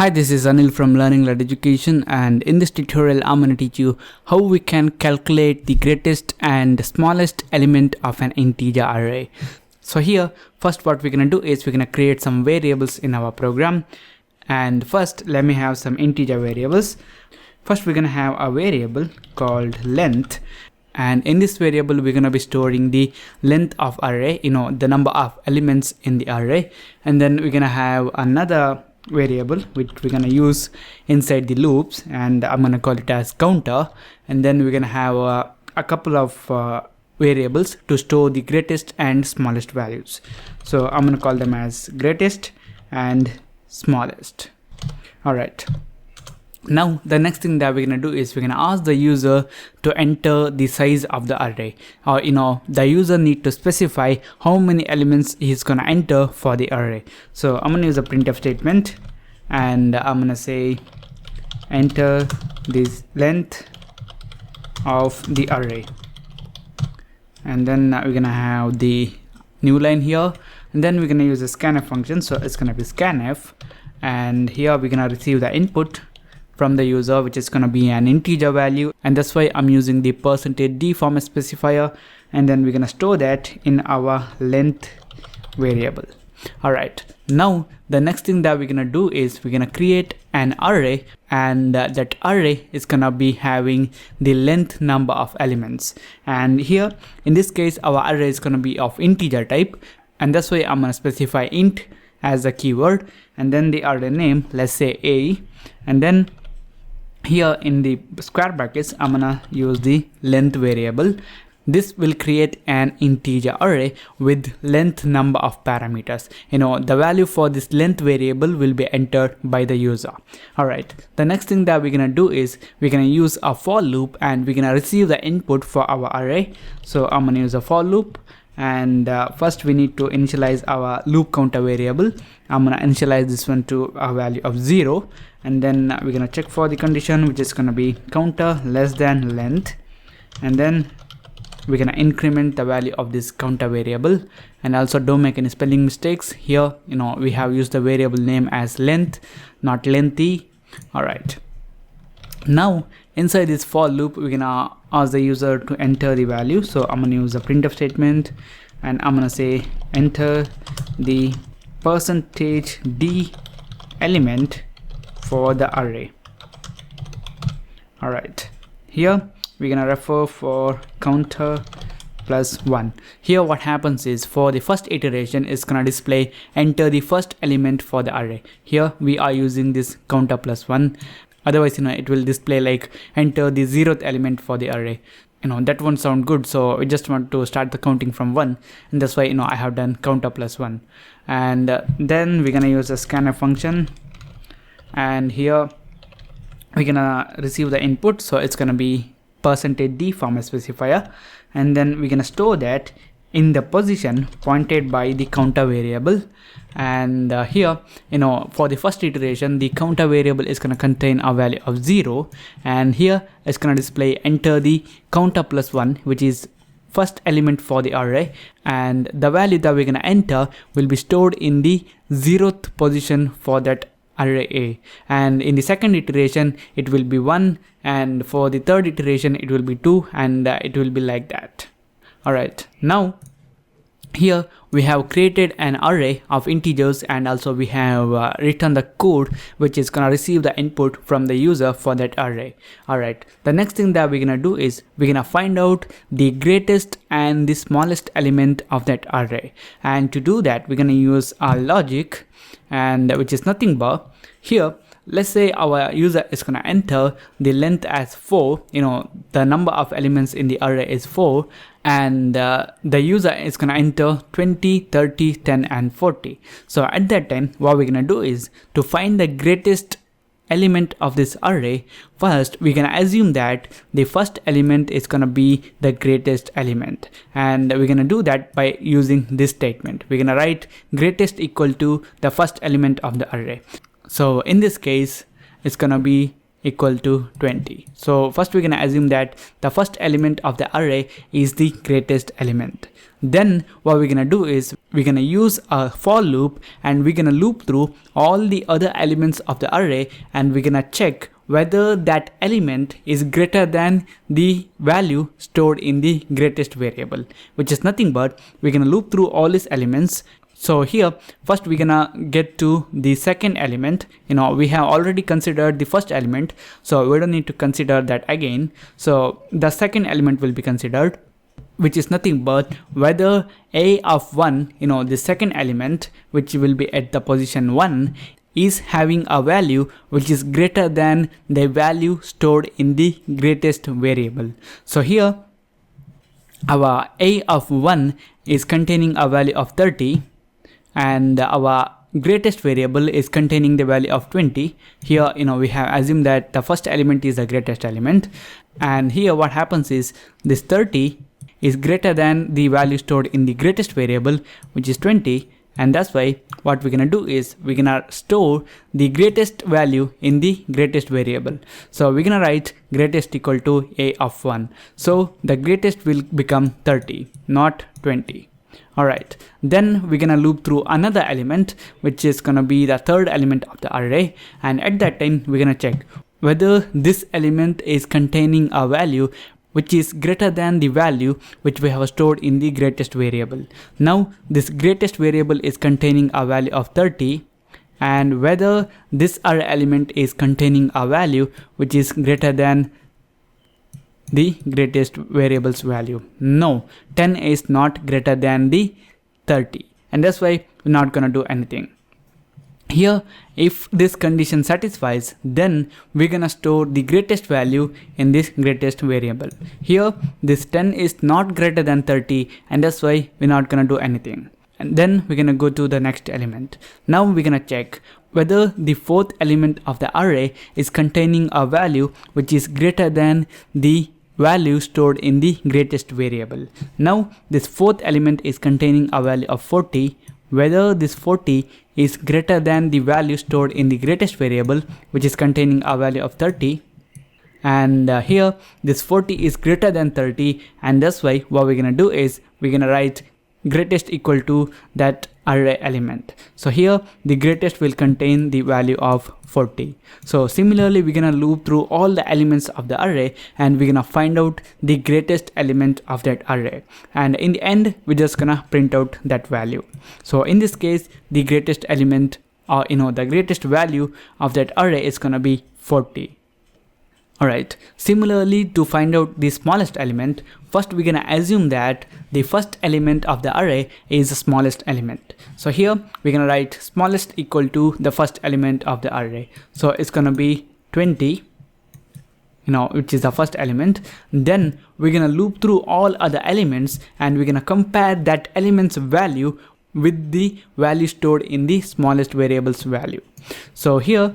Hi, this is Anil from Learning Led Education, and in this tutorial I'm going to teach you how we can calculate the greatest and smallest element of an integer array. So here, first what we're going to do is we're going to create some variables in our program. And first let me have some integer variables. First we're going to have a variable called length, and in this variable we're going to be storing the length of array, the number of elements in the array. And then we're going to have another variable which we're going to use inside the loops, and I'm going to call it as counter. And then we're going to have a couple of variables to store the greatest and smallest values. So I'm going to call them as greatest and smallest. Alright, now the next thing that we're going to do is we're going to ask the user to enter the size of the array, or the user need to specify how many elements he's going to enter for the array. So I'm going to use a printf statement, and I'm going to say enter this length of the array. And then we're going to have the new line here, and then we're going to use a scanf function. So it's going to be scanf, and here we're going to receive the input from the user, which is going to be an integer value, and that's why I'm using the %d format specifier. And then we're going to store that in our length variable. Alright, now the next thing that we're going to do is we're going to create an array, and that array is going to be having the length number of elements. And here in this case our array is going to be of integer type, and that's why I'm going to specify int as a keyword, and then the array name, let's say a, and then here in the square brackets I'm gonna use the length variable. This will create an integer array with length number of parameters. The value for this length variable will be entered by the user. Alright, the next thing that we're gonna do is we're gonna use a for loop, and we're gonna receive the input for our array. So I'm gonna use a for loop, and first we need to initialize our loop counter variable. I'm gonna initialize this one to a value of 0, and then we're gonna check for the condition, which is gonna be counter less than length, and then we're gonna increment the value of this counter variable. And also don't make any spelling mistakes here. We have used the variable name as length, not lengthy. Alright, now inside this for loop we're gonna ask the user to enter the value. So I'm gonna use a printf statement, and I'm gonna say enter the %d element for the array. Alright, here we're gonna refer for counter plus 1. Here what happens is for the first iteration is gonna display enter the first element for the array. Here we are using this counter plus 1. Otherwise it will display like enter the 0th element for the array. That won't sound good, so we just want to start the counting from 1, and that's why I have done counter plus 1. And then we're gonna use a scanf function, and here we're gonna receive the input. So it's gonna be %d format specifier, and then we're gonna store that in the position pointed by the counter variable. And here for the first iteration the counter variable is going to contain a value of 0, and here it's going to display enter the counter plus 1, which is first element for the array, and the value that we're going to enter will be stored in the 0th position for that array A. And in the second iteration it will be 1, and for the third iteration it will be 2, and it will be like that. Alright, now here we have created an array of integers, and also we have written the code which is gonna receive the input from the user for that array. Alright, the next thing that we're gonna do is we're gonna find out the greatest and the smallest element of that array. And to do that we're gonna use our logic, and which is nothing but here let's say our user is going to enter the length as 4. The number of elements in the array is 4, and the user is going to enter 20, 30, 10 and 40. So at that time what we're going to do is to find the greatest element of this array. First we're going to assume that the first element is going to be the greatest element, and we're going to do that by using this statement. We're going to write greatest equal to the first element of the array. So in this case it's gonna be equal to 20. So first we're going to assume that the first element of the array is the greatest element. Then what we're going to do is we're going to use a for loop, and we're going to loop through all the other elements of the array, and we're going to check whether that element is greater than the value stored in the greatest variable, which is nothing but we're going to loop through all these elements. So here first we're gonna get to the second element. We have already considered the first element, so we don't need to consider that again. So the second element will be considered, which is nothing but whether a of 1, the second element, which will be at the position 1, is having a value which is greater than the value stored in the greatest variable. So here our a of 1 is containing a value of 30, and our greatest variable is containing the value of 20. Here we have assumed that the first element is the greatest element, and here what happens is this 30 is greater than the value stored in the greatest variable, which is 20, and that's why what we're gonna do is we're gonna store the greatest value in the greatest variable. So we're gonna write greatest equal to a of 1. So the greatest will become 30, not 20. Alright, then we're gonna loop through another element, which is gonna be the third element of the array, and at that time we're gonna check whether this element is containing a value which is greater than the value which we have stored in the greatest variable. Now this greatest variable is containing a value of 30, and whether this array element is containing a value which is greater than the greatest variable's value. No, 10 is not greater than the 30, and that's why we're not gonna do anything. Here, if this condition satisfies, then we're gonna store the greatest value in this greatest variable. Here, this 10 is not greater than 30, and that's why we're not gonna do anything. And then we're gonna go to the next element. Now we're gonna check whether the fourth element of the array is containing a value which is greater than the value stored in the greatest variable. Now this fourth element is containing a value of 40, whether this 40 is greater than the value stored in the greatest variable, which is containing a value of 30, and here this 40 is greater than 30, and that's why what we're gonna do is we're gonna write greatest equal to that array element. So here the greatest will contain the value of 40. So similarly we're gonna loop through all the elements of the array, and we're gonna find out the greatest element of that array, and in the end we're just gonna print out that value. So in this case the greatest element, or the greatest value of that array is gonna be 40. Alright, similarly to find out the smallest element, first we're gonna assume that the first element of the array is the smallest element. So here we're gonna write smallest equal to the first element of the array. So it's gonna be 20, which is the first element. Then we're gonna loop through all other elements, and we're gonna compare that element's value with the value stored in the smallest variable's value. So here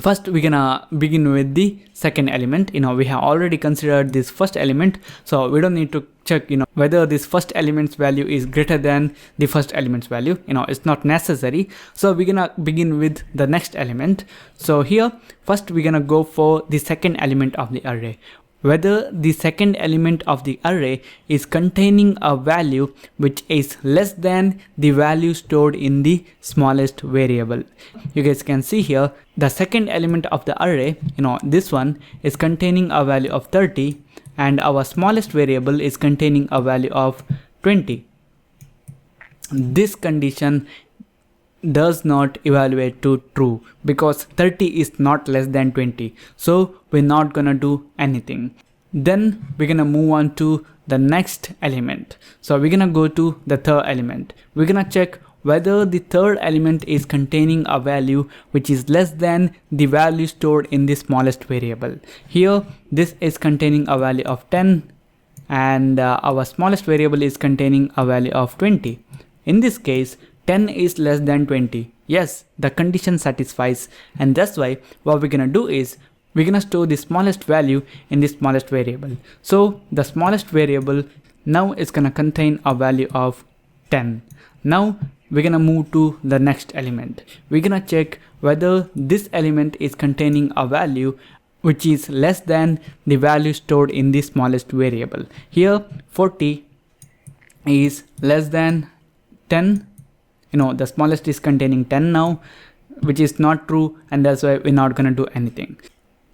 first we're gonna begin with the second element. We have already considered this first element, so we don't need to check whether this first element's value is greater than the first element's value. It's not necessary. So we're gonna begin with the next element. So here first we're gonna go for the second element of the array, whether the second element of the array is containing a value which is less than the value stored in the smallest variable. You guys can see here the second element of the array, this one is containing a value of 30, and our smallest variable is containing a value of 20. This condition does not evaluate to true because 30 is not less than 20, so we're not gonna do anything. Then we're gonna move on to the next element. So we're gonna go to the third element. We're gonna check whether the third element is containing a value which is less than the value stored in the smallest variable. Here this is containing a value of 10, and our smallest variable is containing a value of 20. In this case 10 is less than 20. Yes, the condition satisfies, and that's why what we're gonna do is we're gonna store the smallest value in the smallest variable. So the smallest variable now is gonna contain a value of 10. Now we're gonna move to the next element. We're gonna check whether this element is containing a value which is less than the value stored in the smallest variable. Here 40 is less than 10, the smallest is containing 10 now, which is not true, and that's why we're not gonna do anything.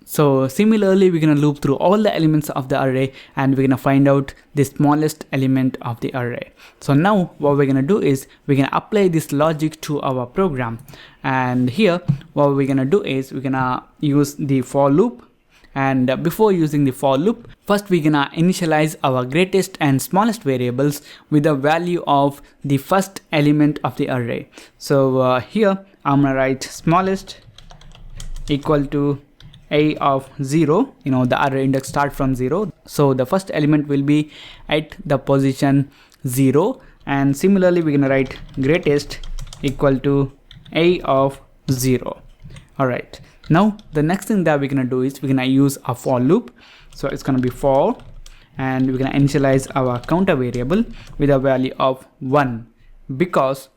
So similarly, we're gonna loop through all the elements of the array and we're gonna find out the smallest element of the array. So now what we're gonna do is we're gonna apply this logic to our program, and here what we're gonna do is we're gonna use the for loop. And before using the for loop, first we're gonna initialize our greatest and smallest variables with the value of the first element of the array. So here I'm gonna write smallest equal to a of 0. The array index start from 0, so the first element will be at the position 0. And similarly we're gonna write greatest equal to a of 0. All right, now the next thing that we're gonna do is we're gonna use a for loop. So it's gonna be for, and we're gonna initialize our counter variable with a value of 1, because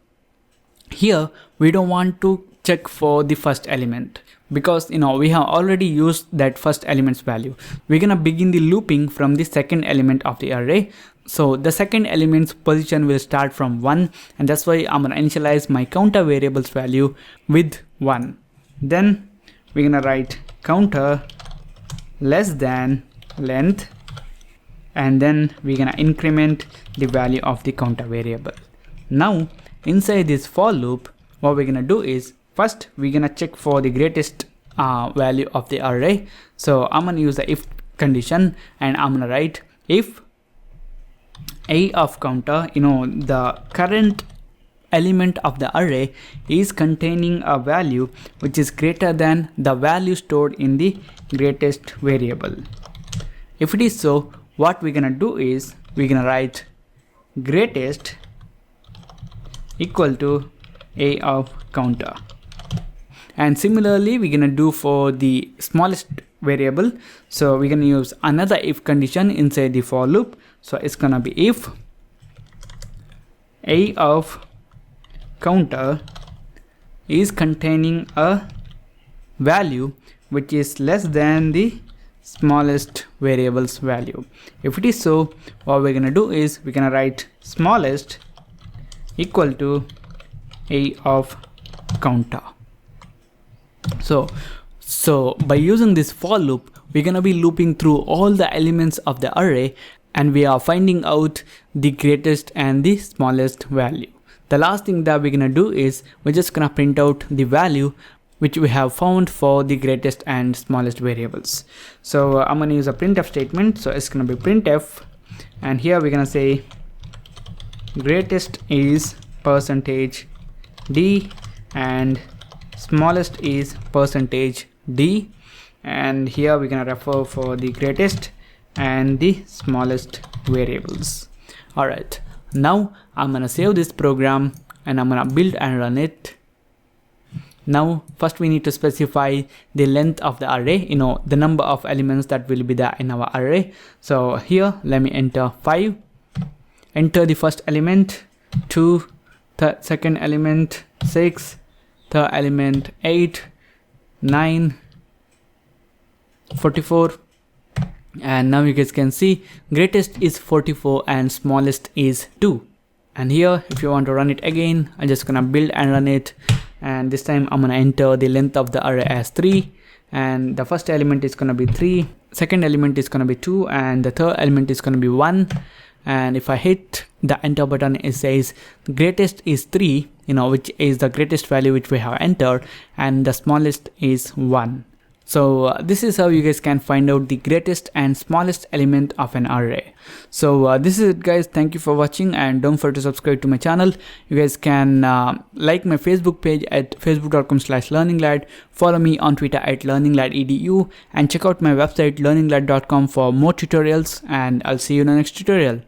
here we don't want to check for the first element, because we have already used that first element's value. We're gonna begin the looping from the second element of the array. So the second element's position will start from 1, and that's why I'm gonna initialize my counter variable's value with 1. Then we're gonna write counter less than length, and then we're gonna increment the value of the counter variable. Now inside this for loop, what we're gonna do is first we're gonna check for the greatest value of the array. So I'm gonna use the if condition, and I'm gonna write if a of counter, the current element of the array is containing a value which is greater than the value stored in the greatest variable. If it is so, what we're gonna do is we're gonna write greatest equal to a of counter. And similarly we're gonna do for the smallest variable. So we're gonna use another if condition inside the for loop. So it's gonna be if a of counter is containing a value which is less than the smallest variable's value. If it is so, what we're gonna do is we're gonna write smallest equal to a of counter. So by using this for loop, we're gonna be looping through all the elements of the array, and we are finding out the greatest and the smallest value. The last thing that we're gonna do is we're just gonna print out the value which we have found for the greatest and smallest variables. So I'm gonna use a printf statement. So it's gonna be printf, and here we're gonna say greatest is %d and smallest is %d, and here we're gonna refer for the greatest and the smallest variables. All right, now I'm gonna save this program and I'm gonna build and run it. Now first we need to specify the length of the array, the number of elements that will be there in our array. So here let me enter 5, enter the first element 2, the second element 6, third element 8, 9, 44, and now you guys can see greatest is 44 and smallest is 2. And here if you want to run it again, I'm just gonna build and run it, and this time I'm gonna enter the length of the array as 3, and the first element is gonna be 3, second element is gonna be 2, and the third element is gonna be 1. And if I hit the enter button, it says greatest is 3, which is the greatest value which we have entered, and the smallest is 1. So this is how you guys can find out the greatest and smallest element of an array. So this is it guys, thank you for watching, and don't forget to subscribe to my channel. You guys can like my Facebook page at facebook.com/learninglad, follow me on Twitter at learninglad.edu, and check out my website learninglad.com for more tutorials, and I'll see you in the next tutorial.